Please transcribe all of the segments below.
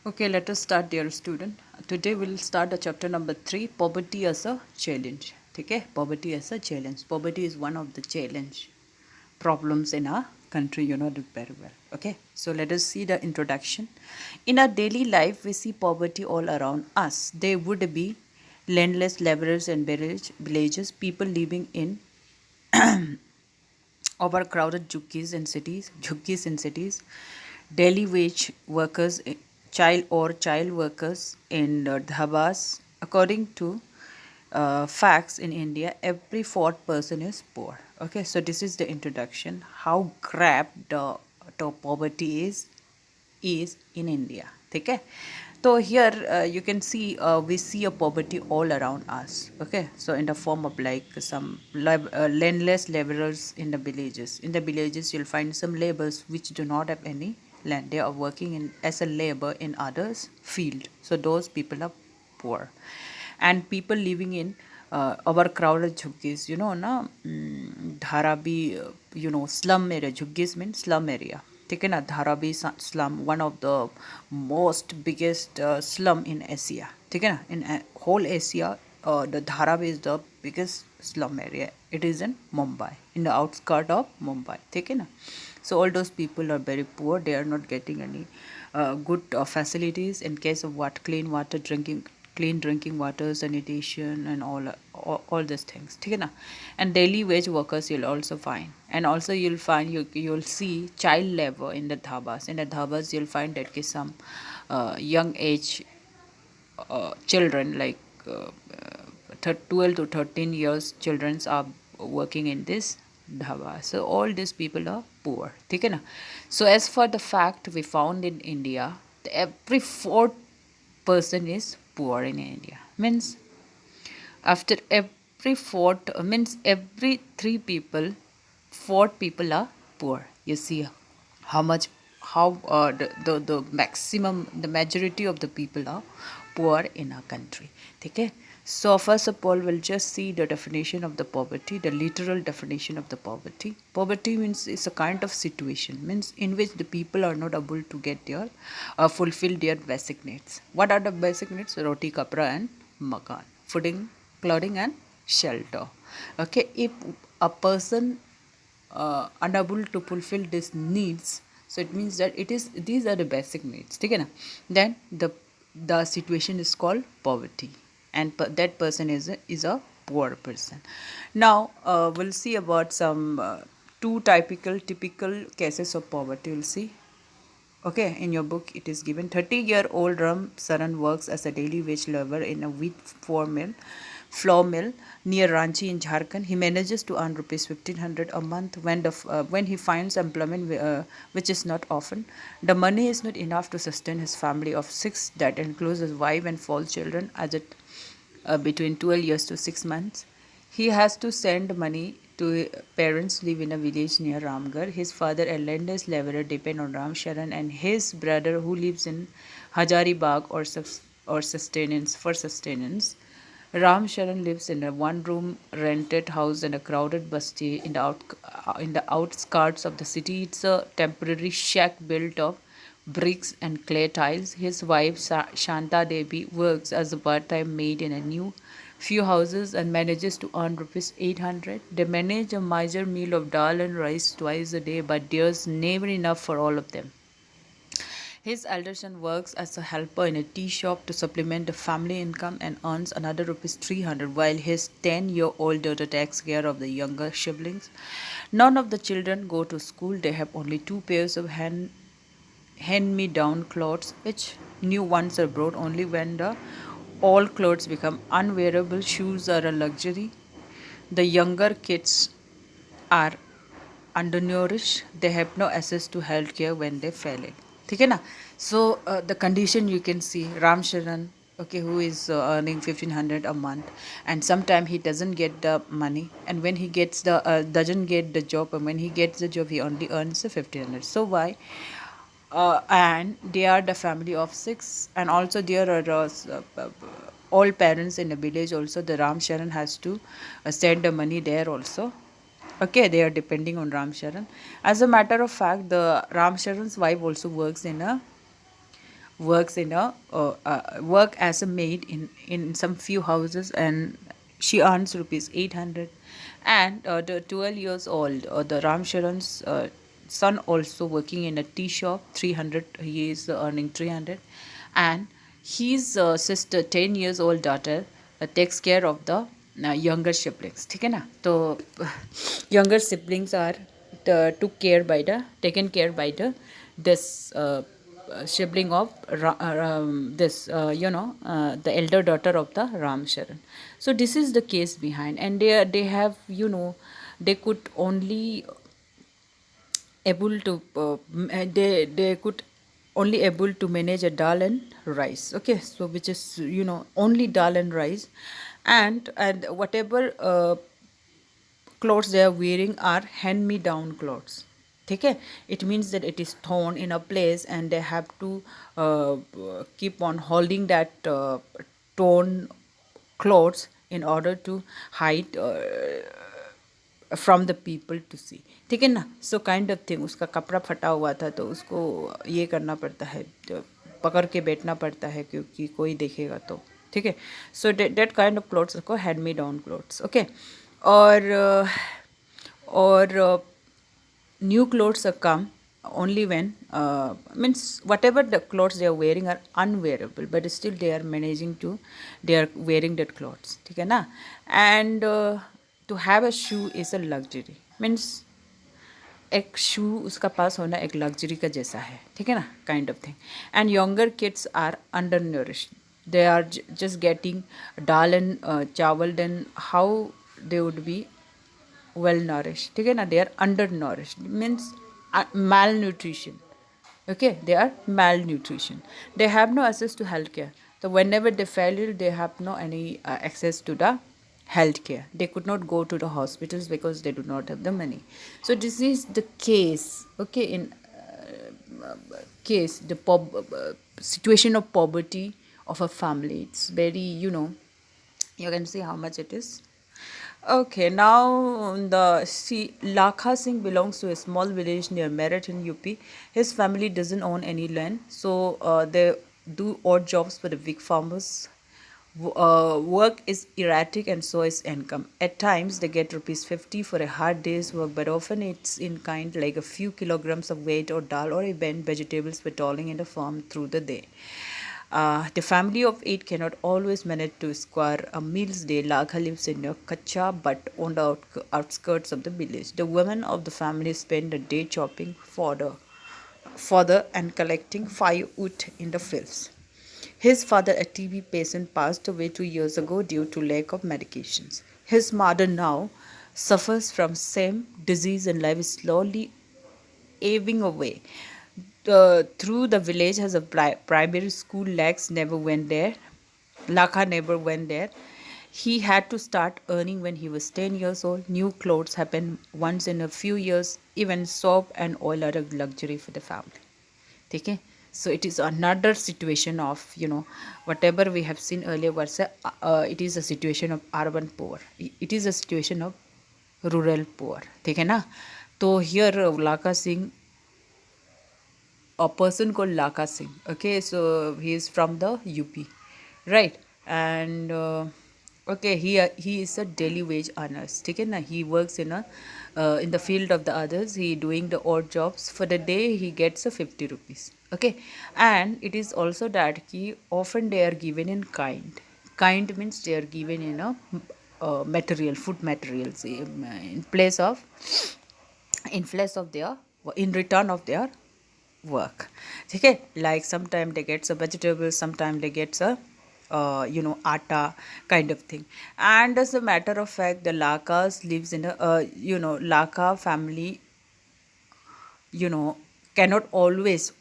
Okay, let us start, dear student. Today we'll start the chapter number 3, poverty as a challenge. Okay, poverty as a challenge. Poverty is one of the challenge problems in our country. You know it very well. Okay, so let us see the introduction. In our daily life, we see poverty all around us. There would be landless laborers and villages, people living in overcrowded jhuggies in cities, daily wage workers, child workers in dhabas. According to facts in India, every fourth person is poor. Okay, so this is the introduction. How crap the poverty is in India. Okay, so here you can see we see a poverty all around us. Okay, so in the form of like some landless laborers in the villages. In the villages, you'll find some laborers which do not have any land. They are working in as a labor in others' field. So those people are poor, and people living in overcrowded jhuggis. You know, na Dharavi, slum area. Jhuggis means slum area. ठीक है ना Dharavi slum, one of the most biggest slum in Asia. ठीक है ना in whole Asia, the Dharavi is the biggest slum area. It is in Mumbai, in the outskirts of Mumbai. ठीक है ना. So all those people are very poor. They are not getting any good facilities in case of what clean drinking water, sanitation, and all these things. ठीक है ना. And daily wage workers you'll also find, and also you'll see child labor in the dhabas. In the dhabas you'll find that some young age children like 12 to 13 years children are working in this dhaba. So all these people are poor. ठीक है ना. So as for the fact we found in India, every fourth person is poor in India. Means after every fourth means every three people, four people are poor. You see how much how the maximum the majority of the people are poor in our country. Okay, so first of all we'll just see the definition of the poverty, the literal definition of the poverty. Poverty means it's a kind of situation means in which the people are not able to get their fulfill their basic needs. What are the basic needs? Roti, kapra, and makan, fooding, clothing, and shelter. Okay, if a person unable to fulfill these needs, so it means that it is these are the basic needs. ठीक है ना. Then the situation is called poverty, and that person is a poor person. Now we'll see about some two typical cases of poverty. We'll see. Okay, in your book it is given 30-year-old Ram Saran works as a daily wage laborer in a wheat flour mill near Ranchi in Jharkhand. He manages to earn rupees 1500 a month when he finds employment, which is not often. The money is not enough to sustain his family of 6 that includes his wife and 4 children as it between 12 years to 6 months. He has to send money to parents live in a village near Ramgarh. His father, a landless laborer, depend on Ram Sharan, and his brother, who lives in Hajari Bagh or sustenance. Ram Sharan lives in a one-room rented house in a crowded basti in the outskirts of the city. It's a temporary shack built of bricks and clay tiles. His wife Shanta Devi works as a part-time maid in a new few houses and manages to earn rupees 800. They manage a miser meal of dal and rice twice a day, but there's never enough for all of them. His elder son works as a helper in a tea shop to supplement the family income and earns another rupees 300, while his 10-year-old daughter takes care of the younger siblings. None of the children go to school. They have only 2 pairs of hand-me-down clothes, which new ones are brought only when the old clothes become unwearable. Shoes are a luxury. The younger kids are undernourished. They have no access to healthcare when they fail it. ठीक है ना. So the condition you can see Ram Sharan, okay, who is earning 1500 a month, and sometime he doesn't get the money, and when he gets the doesn't get the job, and when he gets the job he only earns the 1500. So why? And they are the family of 6, and also there are all parents in the village. Also the Ram Sharan has to send the money there also. Okay, they are depending on Ram Sharan. As a matter of fact, the Ram Sharan's wife also works in a work as a maid in some few houses, and she earns rupees 800. And the 12 years old, the Ram Charan's son, also working in a tea shop, 300, he is earning 300. And his sister, 10 years old daughter, takes care of the younger siblings, ठीक है ना. तो younger siblings are took care by the taken care by the this sibling of this the elder daughter of the Ram Charan. So this is the case behind, and they have, they could only able to they could only able to manage a dal and rice. Okay, so which is, only dal and rice, and whatever clothes they are wearing are hand me down clothes. Okay, it means that it is torn in a place, and they have to keep on holding that torn clothes in order to hide from the people to see, ठीक है ना. सो kind of thing, उसका कपड़ा फटा हुआ था तो उसको ये करना पड़ता है, पकड़ के बैठना पड़ता है क्योंकि कोई देखेगा तो, ठीक है. सो डेट काइंड ऑफ क्लोथ्स को hand me down clothes. Okay, और new clothes are come only when means whatever the clothes they are wearing are unwearable, but still they are wearing that clothes, ठीक है ना. And to have a shoe is a luxury, means एक शू उसका पास होना एक luxury का जैसा है, ठीक है ना, kind of thing. And younger kids are undernourished, they are just getting dal and chawal, then how they would be well nourished, ठीक है ना. they are undernourished, means malnutrition. Okay, they are malnutrition, they have no access to healthcare. So whenever they fail, they have no any access to the healthcare. They could not go to the hospitals because they do not have the money. So this is the case. Okay, in case the situation of poverty of a family, it's very, you can see how much it is. Okay, now Lakha Singh belongs to a small village near Meerut in UP. His family doesn't own any land, so they do odd jobs for the big farmers. Work is erratic and so is income. At times they get rupees 50 for a hard day's work, but often it's in kind, like a few kilograms of weight or dal or even vegetables patrolling in the farm through the day. The family of 8 cannot always manage to square a meal's day. Lakha lives in a kacha but on the outskirts of the village. The women of the family spend the day chopping fodder and collecting firewood in the fields. His father, a TB patient, passed away 2 years ago due to lack of medications. His mother now suffers from same disease and life is slowly ebbing away. Through the village has a primary school. Lakha never went there. He had to start earning when he was 10 years old. New clothes happen once in a few years. Even soap and oil are a luxury for the family. Okay? So it is another situation of, whatever we have seen earlier, it is a situation of urban poor. It is a situation of rural poor. Okay, na? So here Lakha Singh, a person called Lakha Singh. Okay, so he is from the UP, right? And okay, he is a daily wage earner. Okay, na? He works in the field of the others. He doing the odd jobs. For the day he gets a 50 rupees. Okay, and it is also that often they are given in kind. Kind means they are given in a material, food materials, in return of their work. Okay, like sometimes they get some vegetables, sometimes they get some atta kind of thing. And as a matter of fact, the Lakas lives in a Lakha family cannot always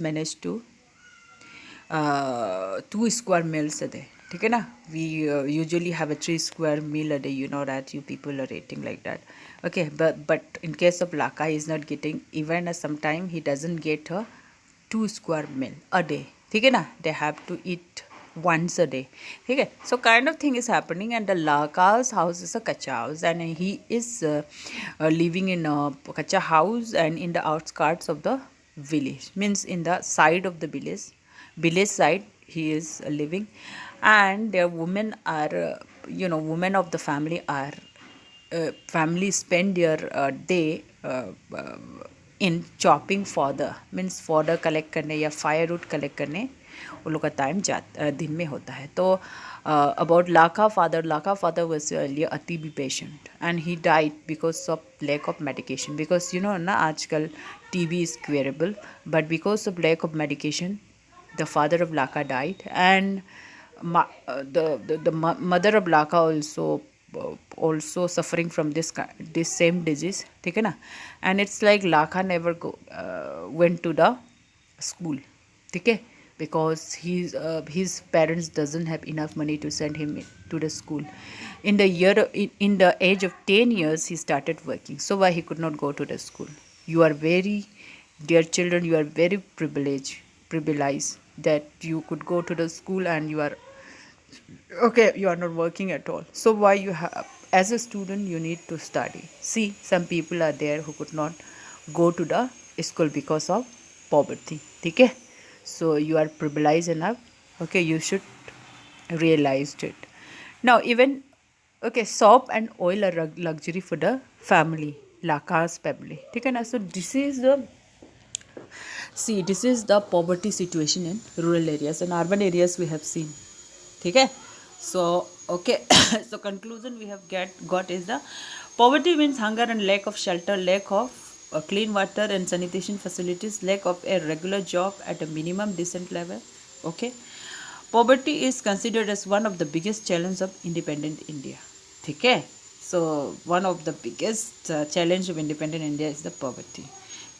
manage to 2 square meals a day. Okay, na? We usually have a 3 square meal a day. You know that, you people are eating like that. Okay, but in case of Lakha, he is not getting even sometime he doesn't get a 2 square meal a day. Okay, na? They have to eat once a day. Okay, so kind of thing is happening, and the Lakha's house is a kacha house, and he is living in a kacha house and in the outskirts of the village, means in the side of the village side he is living. And their women are women of the family are family spend their day in chopping fodder, means fodder collect करने या firewood collect करने उन लोग का time दिन में होता है. तो about Laka father was earlier a TB patient and he died because of lack of medication, because ना आजकल TB is curable, but because of lack of medication the father of Laka died. And the mother of Laka also suffering from this same disease, ठीक है ना. And it's like Laka never went to the school, ठीक है, because his parents doesn't have enough money to send him to the school. In the age of 10 years he started working, so why he could not go to the school. You are very, dear children, you are very privileged that you could go to the school and you are okay, you are not working at all. So why you have, as a student you need to study. See, some people are there who could not go to the school because of poverty, okay. So you are privileged enough, okay, you should realize it. Now even, okay, soap and oil are luxury for the family, Laka's family, okay na. So this is the, see, this is the poverty situation in rural areas. And urban areas we have seen, okay. So okay, so conclusion we have got is the poverty means hunger and lack of shelter, lack of clean water and sanitation facilities, lack of a regular job at a minimum decent level, okay. Poverty is considered as one of the biggest challenges of independent India, okay. So one of the biggest challenge of independent India is the poverty,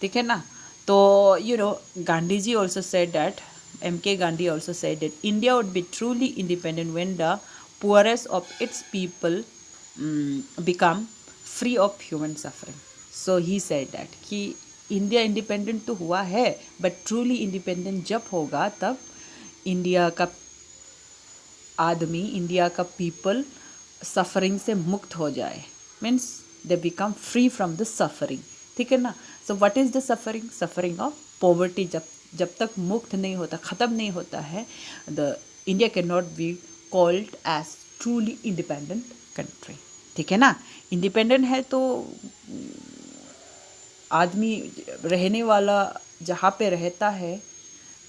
okay na. So Gandhiji also said that, MK Gandhi also said that India would be truly independent when the poorest of its people become free of human suffering. So he said that कि India independent तो हुआ है, but truly independent जब होगा तब India का आदमी, India का पीपल सफरिंग से मुक्त हो जाए, means they become free from the suffering, ठीक है ना. So what is the suffering? Suffering of poverty. जब तक मुक्त नहीं होता, ख़त्म नहीं होता है, the India can not be called as truly independent country, ठीक है ना. इंडिपेंडेंट है तो आदमी रहने वाला जहाँ पे रहता है,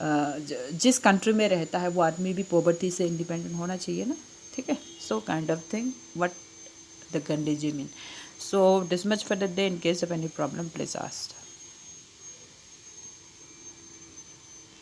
जिस कंट्री में रहता है वो आदमी भी पॉवर्टी से इंडिपेंडेंट होना चाहिए ना, ठीक है. So kind of thing what the Gandhi ji mean. So this much for the day. In case of any problem please ask.